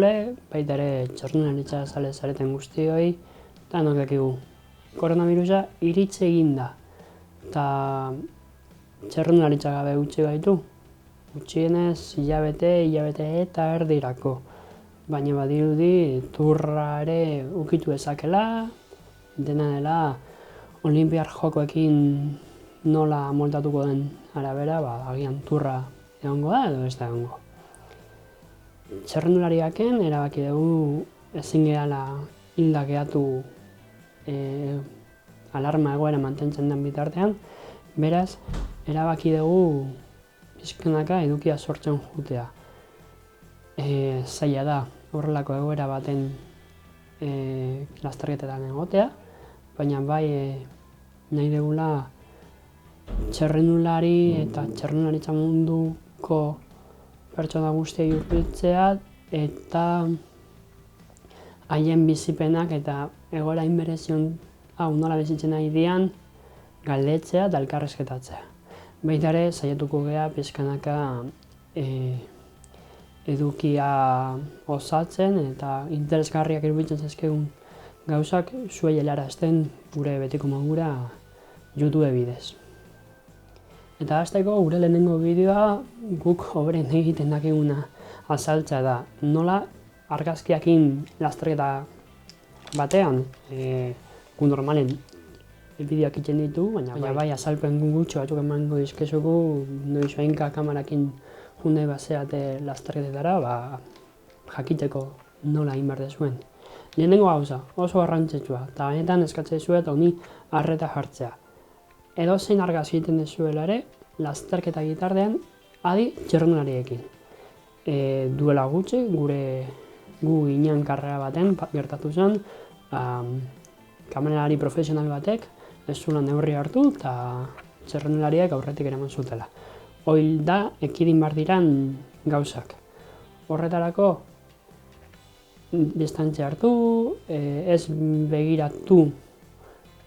entzule, baita ere txirrindularitza zale zareten guztioi, denok dakigu. Koronavirusa iritsi egin da, eta txirrindularitza gabe utzi gaitu. Gutxienez hilabete eta erdirako. Baina badirudi turra ere ukitu ezakela, dena dela Olinpiar Jokoekin nola moldatuko den arabera, agian turra egongo da edo ez da egongo. Txirrindulariaken erabaki dugu ezin gehala hilda gehatu alarma egoera mantentzen den bitartean, beraz, erabaki dugu pixkanaka edukia sortzen jutea. Zaila da, horrelako egoera baten lasterketetan egotea, baina bai nahi dugula txirrindulari eta txirrindularitza munduko pertsona guztiei hurbiltzea eta haien bizipenak eta egoera inberezion hau nola bizitzen nahi dian galdetzea eta elkarrizketatzea. Baita ere, saiatuko gea pixkanaka edukia osatzen eta interesgarriak iruditzen zaizkigun gauzak zuei helarazten gure betiko modura YouTube bidez. Eta hasteko gure lehenengo bideoa guk hoberen egiten dakiguna azaltzea da. Nola argazkiakin lasterketa batean gu normalen bideoak egiten ditu, baina bai azalpen gutxo batzuk emango dizkizugu noizoinka kamerakin junde baseate lasterketetara, jakiteko nola egin behar dezuen. Lehenengo gauza, oso garrantzitsua, eta benetan eskatzen dizuet honi arreta jartzea. Edozein argazki egiten dezuela ere, lasterketa gitardean adi txirrindulariekin. Duela gutxi, gu ginen karrera baten gertatu zen, kameralari profesional batek ez zula neurri hartu eta txirrindulariek aurretik eraman zutela. Hori da, ekidin behar diran gauzak. Horretarako, distantzia hartu, ez begiratu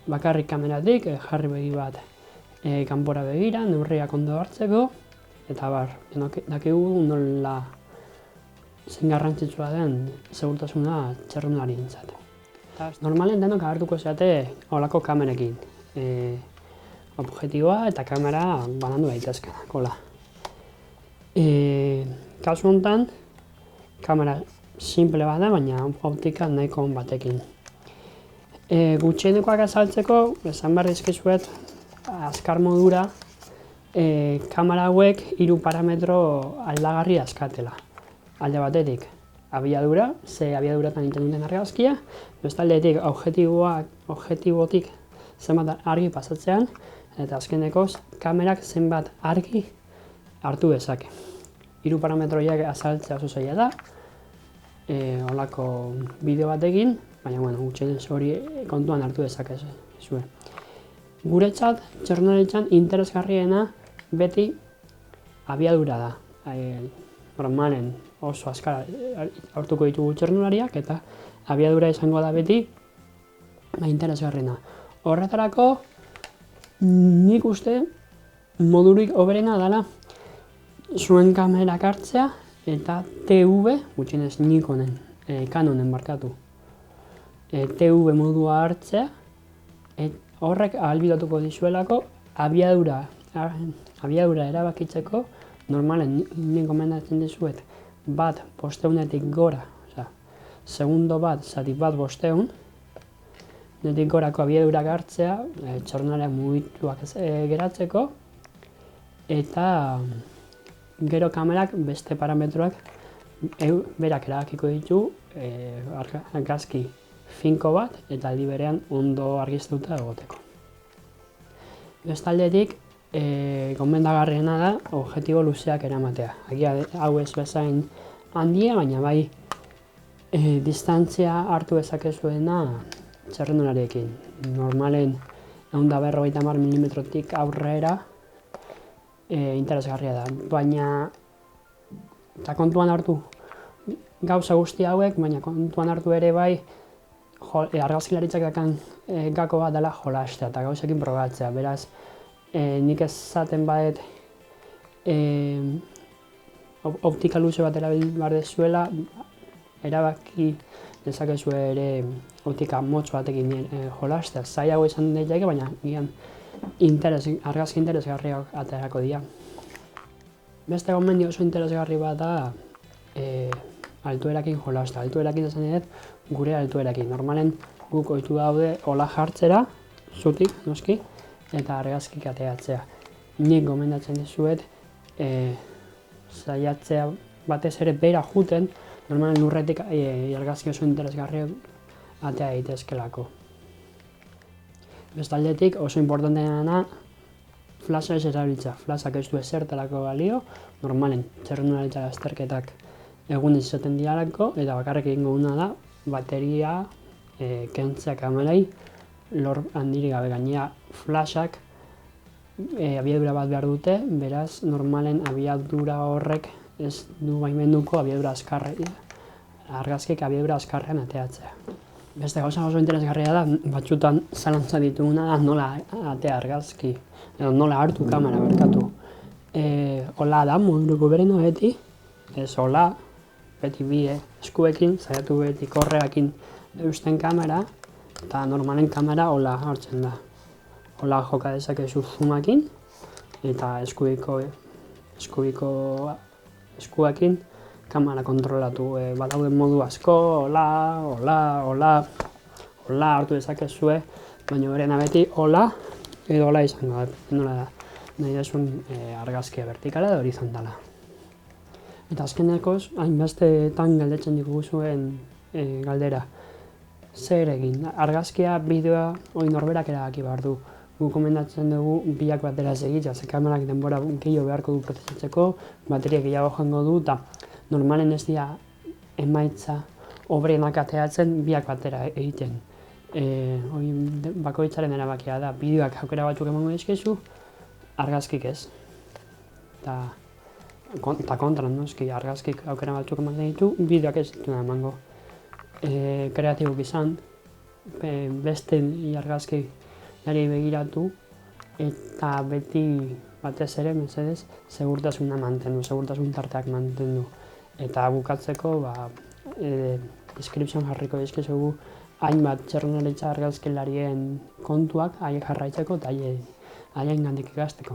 bakarrik kameratik, jarri begi bat kanpora begira, neurriak ondo hartzeko, eta dakigu nola zein garrantzitsua den segurtasuna txirrindularientzat. Normalen denok agertuko zeate holako kamerekin. Objektiboa eta kamera banandu daitezkenak, hola. Kasu honetan, kamera simple bat da, baina optika nahiko on batekin. Gutxienekoak azaltzeko, esan behar dizkizuet, azkar modura, kamera hauek 3 parametro aldagarri askatela. Alde batetik, abiadura, ze abiaduratan egiten duten argazkia, bestaldetik objektibotik zenbat argi pasatzean, eta azkenekoz kamerak zenbat argi hartu dezake. 3 parametroiak azaltzea oso zaila da, holako bideo batekin, baina gutxienez hori kontuan hartu dezakezue. Guretzat, txirrindularitzan interesgarriena beti abiadura da. Normalen oso azkar hartuko ditugu txirrindulariak eta abiadura izango da beti interesgarriena. Horretarako, nik uste modurik hoberena dela zuen kamerak hartzea eta TV, gutxienez Nikonen, Canonen barkatu, TV modua hartzea, horrek ahalbidatuko dizuelako abiadura erabakitzeko, normalen nik gomendatzen dizuet bat 500etik gora, segundo bat, zati bat 500, netik gorako abiadurak hartzea, txirrindulariak mugituak geratzeko, eta gero kamerak beste parametroak berak erabakiko ditu argazki finko bat eta aldi berean ondo argiztuta egoteko. Bestaldetik, gomendagarriena da objektibo luzeak eramatea. Hau ez bezain handia, baina bai distantzia hartu dezakezuena txirrindulariekin. Normalen 150 milimetrotik aurrera interesgarria da, baina eta kontuan hartu gauza guzti hauek, baina kontuan hartu ere bai argazkilaritzak dakan gako bat dela jolastea eta gauzekin probatzea. Beraz, nik esaten badet optika luze bat erabil behar dezuela, erabaki dezakezu ere optika motz batekin jolastea. Zailago izan daiteke, baina gian argazki interesgarriak aterako dira. Beste gomendio oso interesgarri bat da altuerakin jolastea. Altuerakin esan dut, gure altuerakin. Normalen guk ohitu daude hola jartzera, zutik, noski, eta argazkik ateratzea. Nik gomendatzen dizuet, saiatzea batez ere bera juten, normalen lurretik argazki oso interesgarriak atera daitezkelako. Bestaldetik oso importanteena flasha ez erabiltzea. Flashak ez du ezertarako balio, normalen txirrindularitza azterketak egunez izaten direlako, eta bakarrik egingo duna da bateria kentzea kamerai lor handirik gabe. Gainera flashak abiadura bat behar dute, beraz normalen abiadura horrek ez du baimenduko argazkik abiadura azkarrean ateratzea. Beste gauza oso interesgarria da, batzutan zalantza dituguna da nola atea argazki, edo nola hartu kamera barkatu. Hola da, moduko bereno beti, ez hola, beti bi eskuekin, saiatu beti korreakin eusten kamera, eta normalen kamera hola hartzen da. Hola joka dezakezu zoomakin, eta eskuekin kamera kontrolatu. Badaude modu asko, hola hartu dezakezue, baina berena beti hola edo hola izango da. Nola da, nahi desun argazkia vertikala edo horizontala. Eta azkenekoz, hainbestetan galdetzen diguzuen galdera. Zer egin? Argazkia, bideoa, hori norberak erabaki behar du. Guk komendatzen dugu biak batera segitzea, ze kamerak denbora gehiago beharko du prozesatzeko, bateria gehiago jango du, eta normalen ez dira emaitza obrenak ateratzen biak batera egiten. Bakoitzaren erabakia da, bideoak aukera batzuk emango dizkizu, argazkik ez. Eta kontra, noski, argazkik aukera batzuk ematen ditu, bideoak ez ditu emango. Kreatibok izan, beste argazki nari begiratu, eta beti batez ere, mesedez, segurtasuna mantendu, segurtasun tarteak mantendu. Eta bukatzeko, deskripzioan jarriko dizkizugu hainbat txirrindularitza argazkilarien kontuak haiek jarraitzeko eta haien gandik ikasteko.